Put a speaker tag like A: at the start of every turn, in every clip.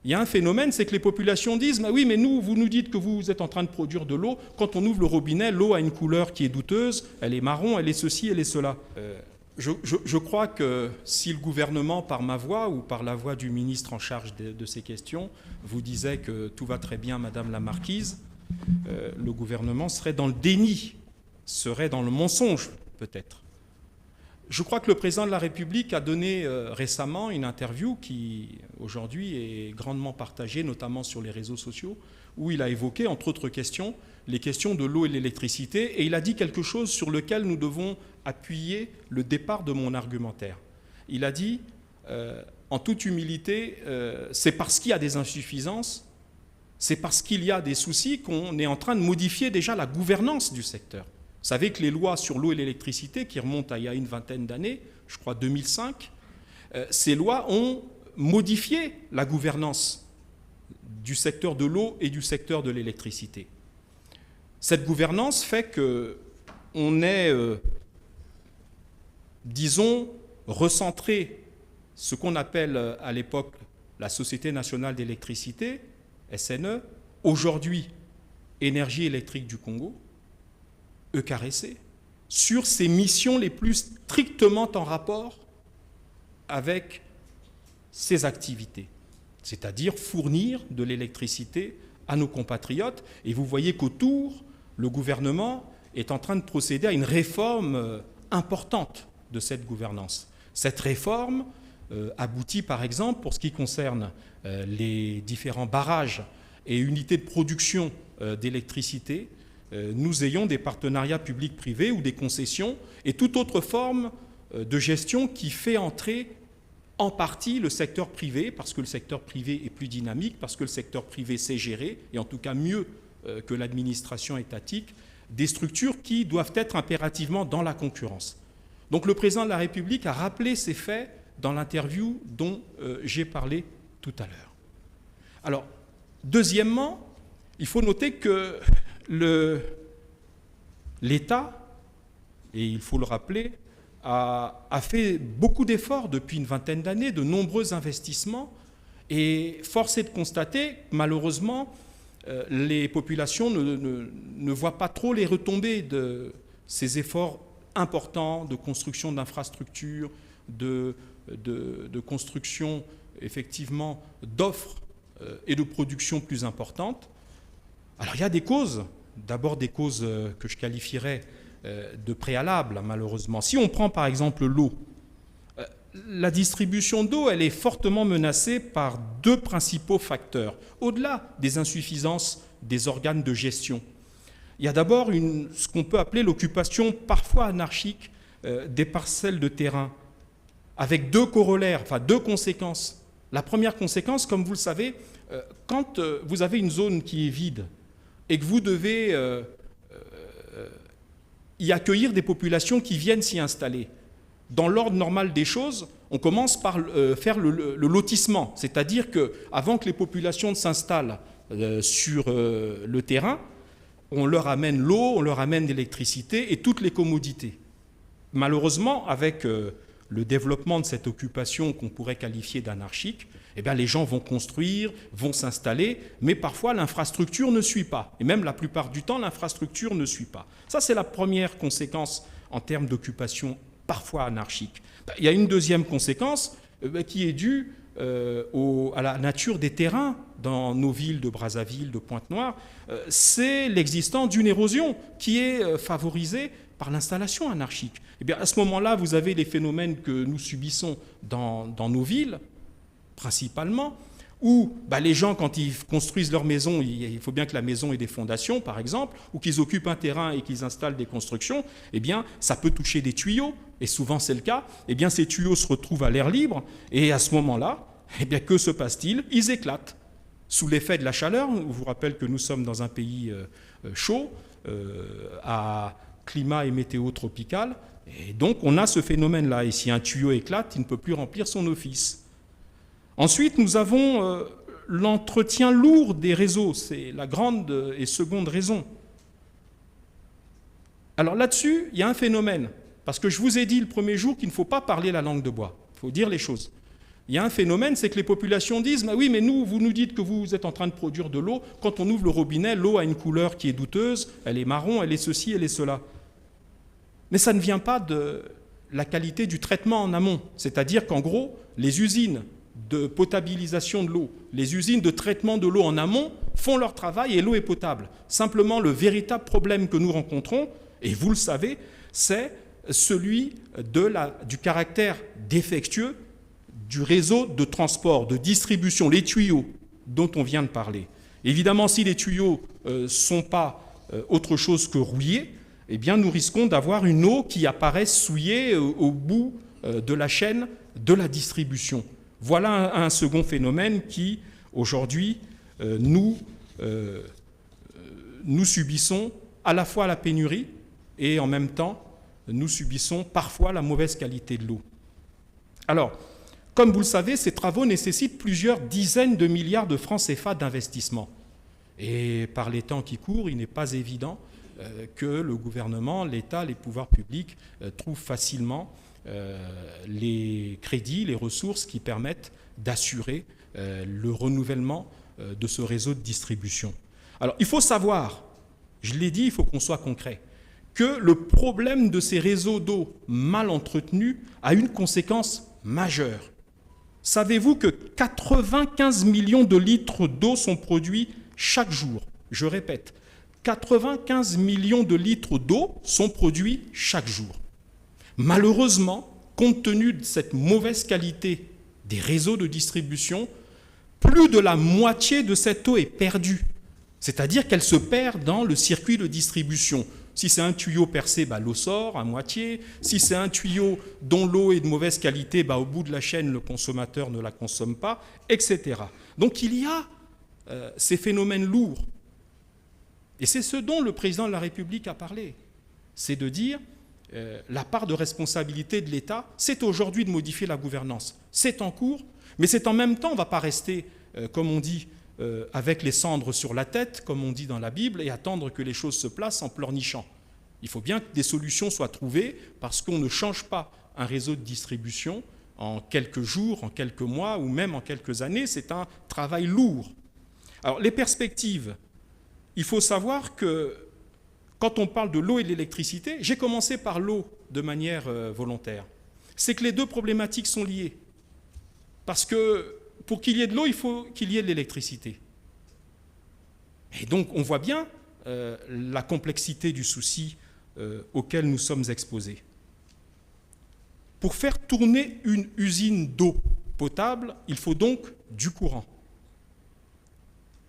A: Il y a un phénomène, c'est que les populations disent « Oui, mais nous, vous nous dites que vous êtes en train de produire de l'eau. Quand on ouvre le robinet, l'eau a une couleur qui est douteuse, elle est marron, elle est ceci, elle est cela. » Je crois que si le gouvernement, par ma voix ou par la voix du ministre en charge de ces questions, vous disait que tout va très bien, Madame la Marquise, le gouvernement serait dans le déni, serait dans le mensonge, peut-être. Je crois que le président de la République a donné récemment une interview qui, aujourd'hui, est grandement partagée, notamment sur les réseaux sociaux, où il a évoqué, entre autres questions, les questions de l'eau et de l'électricité, et il a dit quelque chose sur lequel nous devons appuyer le départ de mon argumentaire. Il a dit, en toute humilité, c'est parce qu'il y a des insuffisances, c'est parce qu'il y a des soucis qu'on est en train de modifier déjà la gouvernance du secteur. Vous savez que les lois sur l'eau et l'électricité, qui remontent à il y a une vingtaine d'années, je crois 2005, ces lois ont modifié la gouvernance du secteur de l'eau et du secteur de l'électricité. Cette gouvernance fait qu'on est, disons, recentré ce qu'on appelle à l'époque la Société nationale d'électricité, SNE, aujourd'hui Énergie électrique du Congo, ECAREC, sur ses missions les plus strictement en rapport avec ses activités, c'est-à-dire fournir de l'électricité à nos compatriotes. Et vous voyez qu'autour, le gouvernement est en train de procéder à une réforme importante de cette gouvernance. Cette réforme aboutit par exemple, pour ce qui concerne les différents barrages et unités de production d'électricité, nous ayons des partenariats publics-privés ou des concessions et toute autre forme de gestion qui fait entrer en partie le secteur privé, parce que le secteur privé est plus dynamique, parce que le secteur privé sait gérer, et en tout cas mieux que l'administration étatique, des structures qui doivent être impérativement dans la concurrence. Donc le président de la République a rappelé ces faits dans l'interview dont j'ai parlé tout à l'heure. Alors, deuxièmement, il faut noter que l'État, et il faut le rappeler, a fait beaucoup d'efforts depuis une vingtaine d'années, de nombreux investissements, et force est de constater, malheureusement, les populations ne voient pas trop les retombées de ces efforts importants de construction d'infrastructures, de construction, effectivement, d'offres et de production plus importantes. Alors, il y a des causes, d'abord des causes que je qualifierais de préalables, malheureusement. Si on prend par exemple l'eau, la distribution d'eau, elle est fortement menacée par deux principaux facteurs, au-delà des insuffisances des organes de gestion. Il y a d'abord ce qu'on peut appeler l'occupation parfois anarchique des parcelles de terrain, avec deux corollaires, enfin deux conséquences. La première conséquence, comme vous le savez, quand vous avez une zone qui est vide et que vous devez y accueillir des populations qui viennent s'y installer, dans l'ordre normal des choses, on commence par faire le lotissement, c'est-à-dire qu'avant que les populations ne s'installent sur le terrain, on leur amène l'eau, on leur amène l'électricité et toutes les commodités. Malheureusement, avec le développement de cette occupation qu'on pourrait qualifier d'anarchique, eh bien, les gens vont construire, vont s'installer, mais parfois l'infrastructure ne suit pas. Et même la plupart du temps, l'infrastructure ne suit pas. Ça, c'est la première conséquence en termes d'occupation parfois anarchique. Il y a une deuxième conséquence qui est due à la nature des terrains dans nos villes de Brazzaville, de Pointe-Noire. C'est l'existence d'une érosion qui est favorisée par l'installation anarchique. Eh bien, à ce moment-là, vous avez les phénomènes que nous subissons dans nos villes, principalement, où les gens, quand ils construisent leur maison, il faut bien que la maison ait des fondations, par exemple, ou qu'ils occupent un terrain et qu'ils installent des constructions, eh bien, ça peut toucher des tuyaux, et souvent c'est le cas, eh bien, ces tuyaux se retrouvent à l'air libre, et à ce moment-là, eh bien, que se passe-t-il? Ils éclatent. Sous l'effet de la chaleur, je vous rappelle que nous sommes dans un pays chaud, à climat et météo tropical, et donc on a ce phénomène-là, et si un tuyau éclate, il ne peut plus remplir son office. Ensuite, nous avons l'entretien lourd des réseaux, c'est la grande et seconde raison. Alors là-dessus, il y a un phénomène, parce que je vous ai dit le premier jour qu'il ne faut pas parler la langue de bois, il faut dire les choses. Il y a un phénomène, c'est que les populations disent « Oui, mais nous, vous nous dites que vous êtes en train de produire de l'eau. Quand on ouvre le robinet, l'eau a une couleur qui est douteuse, elle est marron, elle est ceci, elle est cela. » Mais ça ne vient pas de la qualité du traitement en amont. C'est-à-dire qu'en gros, les usines de potabilisation de l'eau, les usines de traitement de l'eau en amont font leur travail et l'eau est potable. Simplement, le véritable problème que nous rencontrons, et vous le savez, c'est celui du caractère défectueux du réseau de transport, de distribution, les tuyaux dont on vient de parler. Évidemment, si les tuyaux ne sont pas autre chose que rouillés, eh bien, nous risquons d'avoir une eau qui apparaît souillée au bout de la chaîne de la distribution. Voilà un second phénomène qui, aujourd'hui, nous subissons à la fois la pénurie et en même temps, nous subissons parfois la mauvaise qualité de l'eau. Alors, comme vous le savez, ces travaux nécessitent plusieurs dizaines de milliards de francs CFA d'investissement. Et par les temps qui courent, il n'est pas évident que le gouvernement, l'État, les pouvoirs publics trouvent facilement les crédits, les ressources qui permettent d'assurer le renouvellement de ce réseau de distribution. Alors, il faut savoir, je l'ai dit, il faut qu'on soit concret, que le problème de ces réseaux d'eau mal entretenus a une conséquence majeure. Savez-vous que 95 millions de litres d'eau sont produits chaque jour? Je répète, 95 millions de litres d'eau sont produits chaque jour. Malheureusement, compte tenu de cette mauvaise qualité des réseaux de distribution, plus de la moitié de cette eau est perdue. C'est-à-dire qu'elle se perd dans le circuit de distribution. Si c'est un tuyau percé, l'eau sort à moitié. Si c'est un tuyau dont l'eau est de mauvaise qualité, au bout de la chaîne, le consommateur ne la consomme pas, etc. Donc il y a ces phénomènes lourds. Et c'est ce dont le président de la République a parlé. C'est de dire, la part de responsabilité de l'État, c'est aujourd'hui de modifier la gouvernance. C'est en cours, mais c'est en même temps, on ne va pas rester, comme on dit, avec les cendres sur la tête, comme on dit dans la Bible, et attendre que les choses se placent en pleurnichant. Il faut bien que des solutions soient trouvées, parce qu'on ne change pas un réseau de distribution en quelques jours, en quelques mois, ou même en quelques années. C'est un travail lourd. Alors, les perspectives, il faut savoir que quand on parle de l'eau et de l'électricité, j'ai commencé par l'eau de manière volontaire. C'est que les deux problématiques sont liées. Parce que pour qu'il y ait de l'eau, il faut qu'il y ait de l'électricité. Et donc, on voit bien la complexité du souci auquel nous sommes exposés. Pour faire tourner une usine d'eau potable, il faut donc du courant.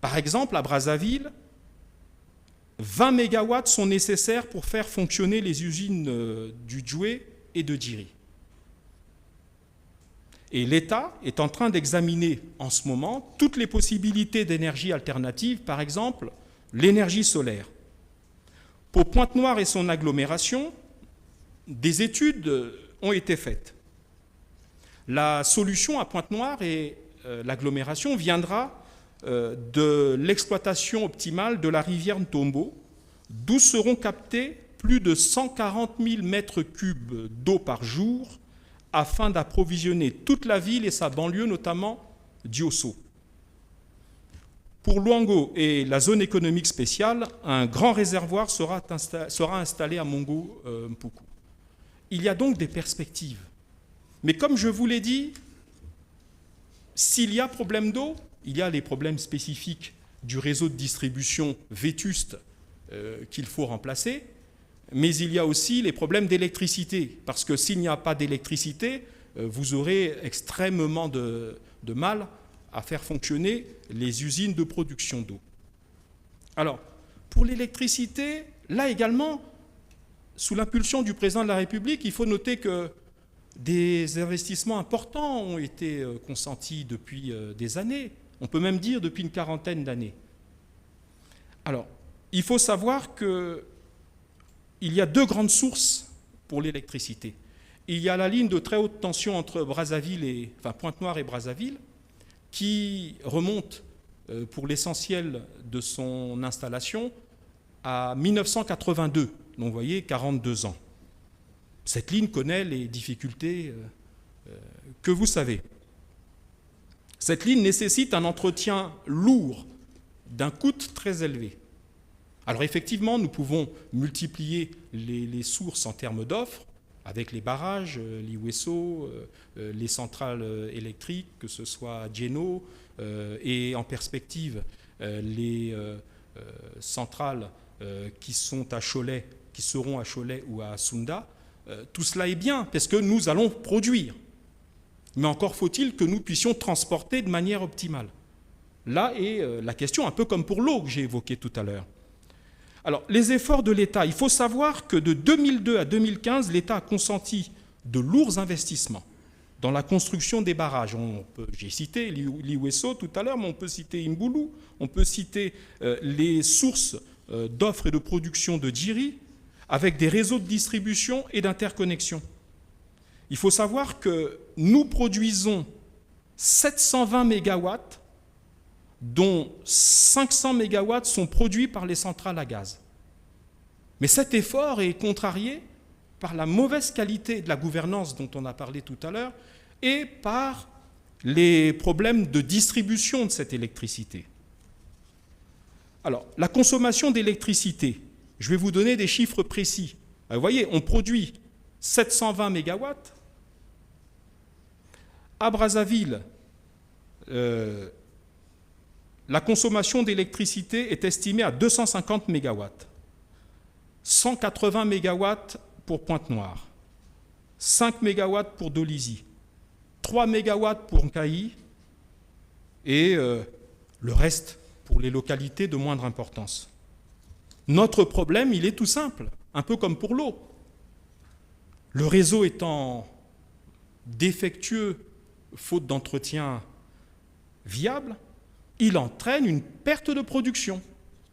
A: Par exemple, à Brazzaville, 20 mégawatts sont nécessaires pour faire fonctionner les usines du Djoué et de Djiri. Et l'État est en train d'examiner en ce moment toutes les possibilités d'énergie alternative, par exemple l'énergie solaire. Pour Pointe-Noire et son agglomération, des études ont été faites. La solution à Pointe-Noire et l'agglomération viendra de l'exploitation optimale de la rivière Ntombo, d'où seront captés plus de 140 000 mètres cubes d'eau par jour afin d'approvisionner toute la ville et sa banlieue, notamment Diosso. Pour Luango et la zone économique spéciale, un grand réservoir sera installé à Mongo Mpuku. Il y a donc des perspectives. Mais comme je vous l'ai dit, s'il y a problème d'eau, il y a les problèmes spécifiques du réseau de distribution vétuste qu'il faut remplacer, mais il y a aussi les problèmes d'électricité, parce que s'il n'y a pas d'électricité, vous aurez extrêmement de mal à faire fonctionner les usines de production d'eau. Alors, pour l'électricité, là également, sous l'impulsion du président de la République, il faut noter que des investissements importants ont été consentis depuis des années. On peut même dire depuis une quarantaine d'années. Alors, il faut savoir qu'il y a deux grandes sources pour l'électricité. Il y a la ligne de très haute tension entre Pointe-Noire et Brazzaville, qui remonte pour l'essentiel de son installation à 1982. Donc vous voyez, 42 ans. Cette ligne connaît les difficultés que vous savez. Cette ligne nécessite un entretien lourd, d'un coût très élevé. Alors effectivement, nous pouvons multiplier les sources en termes d'offres, avec les barrages, l'Iweso, les centrales électriques, que ce soit Djeno, et en perspective, les centrales qui sont à Cholet, qui seront à Cholet ou à Sunda. Tout cela est bien, parce que nous allons produire. Mais encore faut-il que nous puissions transporter de manière optimale. Là est la question, un peu comme pour l'eau que j'ai évoquée tout à l'heure. Alors, les efforts de l'État, il faut savoir que de 2002 à 2015, l'État a consenti de lourds investissements dans la construction des barrages. J'ai cité l'Iweso tout à l'heure, mais on peut citer Imbulu, on peut citer les sources d'offres et de production de Djiri, avec des réseaux de distribution et d'interconnexion. Il faut savoir que nous produisons 720 mégawatts, dont 500 mégawatts sont produits par les centrales à gaz. Mais cet effort est contrarié par la mauvaise qualité de la gouvernance dont on a parlé tout à l'heure et par les problèmes de distribution de cette électricité. Alors, la consommation d'électricité, je vais vous donner des chiffres précis. Vous voyez, on produit 720 mégawatts. À Brazzaville, la consommation d'électricité est estimée à 250 mégawatts. 180 mégawatts pour Pointe-Noire, 5 mégawatts pour Dolisie, 3 mégawatts pour Nkayi et le reste pour les localités de moindre importance. Notre problème, il est tout simple, un peu comme pour l'eau. Le réseau étant défectueux, faute d'entretien viable, il entraîne une perte de production.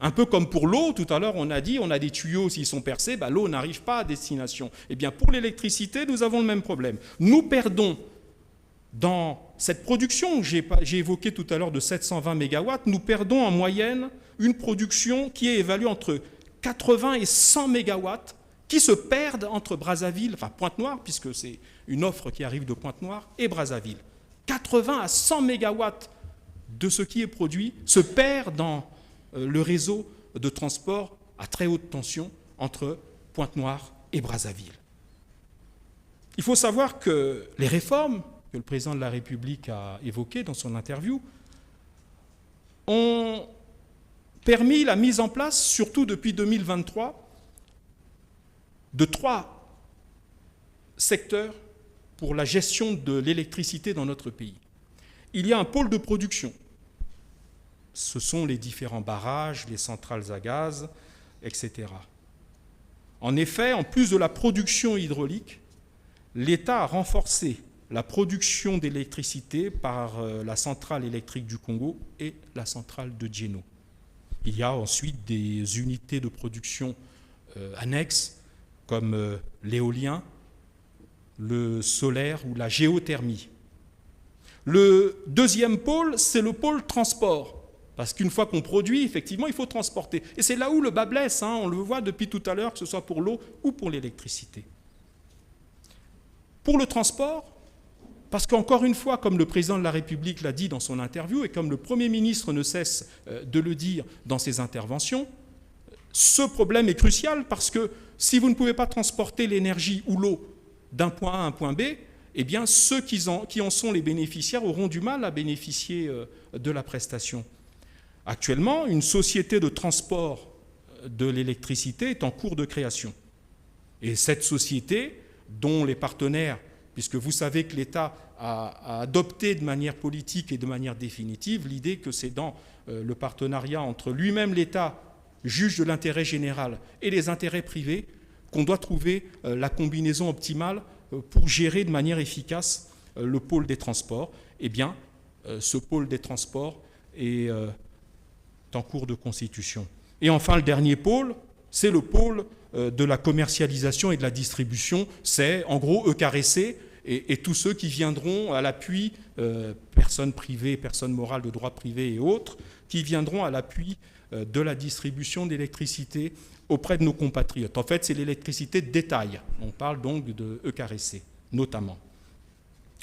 A: Un peu comme pour l'eau, tout à l'heure on a dit, on a des tuyaux, s'ils sont percés, l'eau n'arrive pas à destination. Eh bien pour l'électricité, nous avons le même problème. Nous perdons dans cette production que j'ai évoquée tout à l'heure de 720 mégawatts, nous perdons en moyenne une production qui est évaluée entre 80 et 100 mégawatts qui se perdent entre Brazzaville, enfin Pointe-Noire, puisque c'est une offre qui arrive de Pointe-Noire, et Brazzaville. 80 à 100 mégawatts de ce qui est produit se perd dans le réseau de transport à très haute tension entre Pointe-Noire et Brazzaville. Il faut savoir que les réformes que le président de la République a évoquées dans son interview ont permis la mise en place, surtout depuis 2023, de 3 secteurs pour la gestion de l'électricité dans notre pays. Il y a un pôle de production. Ce sont les différents barrages, les centrales à gaz, etc. En effet, en plus de la production hydraulique, l'État a renforcé la production d'électricité par la centrale électrique du Congo et la centrale de Djeno. Il y a ensuite des unités de production annexes comme l'éolien, le solaire ou la géothermie. Le deuxième pôle, c'est le pôle transport. Parce qu'une fois qu'on produit, effectivement, il faut transporter. Et c'est là où le bât blesse, on le voit depuis tout à l'heure, que ce soit pour l'eau ou pour l'électricité. Pour le transport, parce qu'encore une fois, comme le président de la République l'a dit dans son interview, et comme le Premier ministre ne cesse de le dire dans ses interventions, ce problème est crucial parce que si vous ne pouvez pas transporter l'énergie ou l'eau d'un point A à un point B, eh bien ceux qui en sont les bénéficiaires auront du mal à bénéficier de la prestation. Actuellement, une société de transport de l'électricité est en cours de création. Et cette société, dont les partenaires, puisque vous savez que l'État a adopté de manière politique et de manière définitive l'idée que c'est dans le partenariat entre lui-même, l'État, juge de l'intérêt général, et les intérêts privés, qu'on doit trouver la combinaison optimale pour gérer de manière efficace le pôle des transports. Eh bien, ce pôle des transports est en cours de constitution. Et enfin, le dernier pôle, c'est le pôle de la commercialisation et de la distribution. C'est en gros ECAREC et tous ceux qui viendront à l'appui, personnes privées, personnes morales de droit privé et autres, qui viendront à l'appui de la distribution d'électricité auprès de nos compatriotes. En fait, c'est l'électricité de détail. On parle donc de ECAREC, notamment.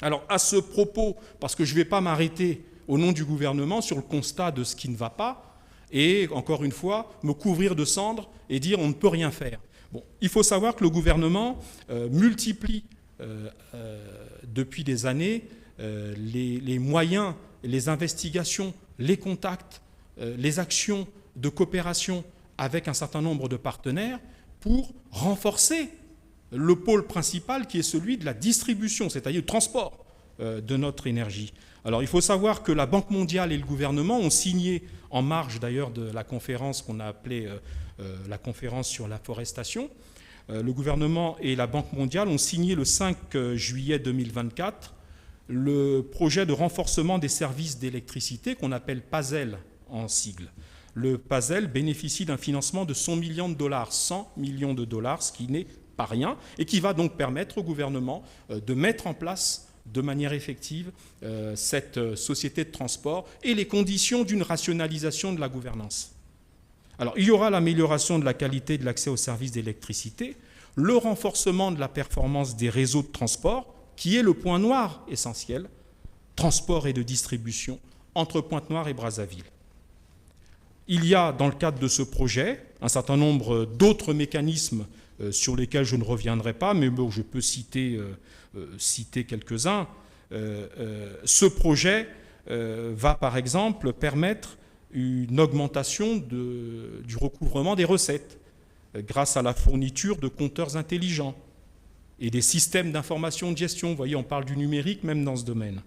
A: Alors, à ce propos, parce que je ne vais pas m'arrêter au nom du gouvernement sur le constat de ce qui ne va pas et, encore une fois, me couvrir de cendres et dire on ne peut rien faire. Bon, il faut savoir que le gouvernement multiplie depuis des années les moyens, les investigations, les contacts, les actions de coopération avec un certain nombre de partenaires pour renforcer le pôle principal qui est celui de la distribution, c'est-à-dire le transport de notre énergie. Alors il faut savoir que la Banque mondiale et le gouvernement ont signé, en marge d'ailleurs de la conférence qu'on a appelée la conférence sur la forestation, le gouvernement et la Banque mondiale ont signé le 5 juillet 2024 le projet de renforcement des services d'électricité qu'on appelle PASEL en sigle. Le PASEL bénéficie d'un financement de 100 millions de dollars, ce qui n'est pas rien, et qui va donc permettre au gouvernement de mettre en place de manière effective cette société de transport et les conditions d'une rationalisation de la gouvernance. Alors, il y aura l'amélioration de la qualité de l'accès aux services d'électricité, le renforcement de la performance des réseaux de transport, qui est le point noir essentiel, transport et de distribution, entre Pointe-Noire et Brazzaville. Il y a, dans le cadre de ce projet, un certain nombre d'autres mécanismes sur lesquels je ne reviendrai pas, mais bon, je peux citer quelques-uns. Ce projet va, par exemple, permettre une augmentation du recouvrement des recettes grâce à la fourniture de compteurs intelligents et des systèmes d'information de gestion. Vous voyez, on parle du numérique même dans ce domaine,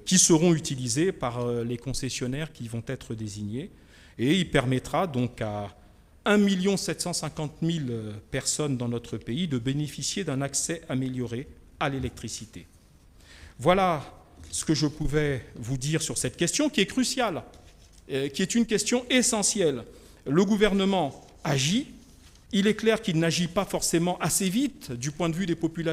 A: qui seront utilisés par les concessionnaires qui vont être désignés. Et il permettra donc à 1 750 000 personnes dans notre pays de bénéficier d'un accès amélioré à l'électricité. Voilà ce que je pouvais vous dire sur cette question qui est cruciale, qui est une question essentielle. Le gouvernement agit. Il est clair qu'il n'agit pas forcément assez vite du point de vue des populations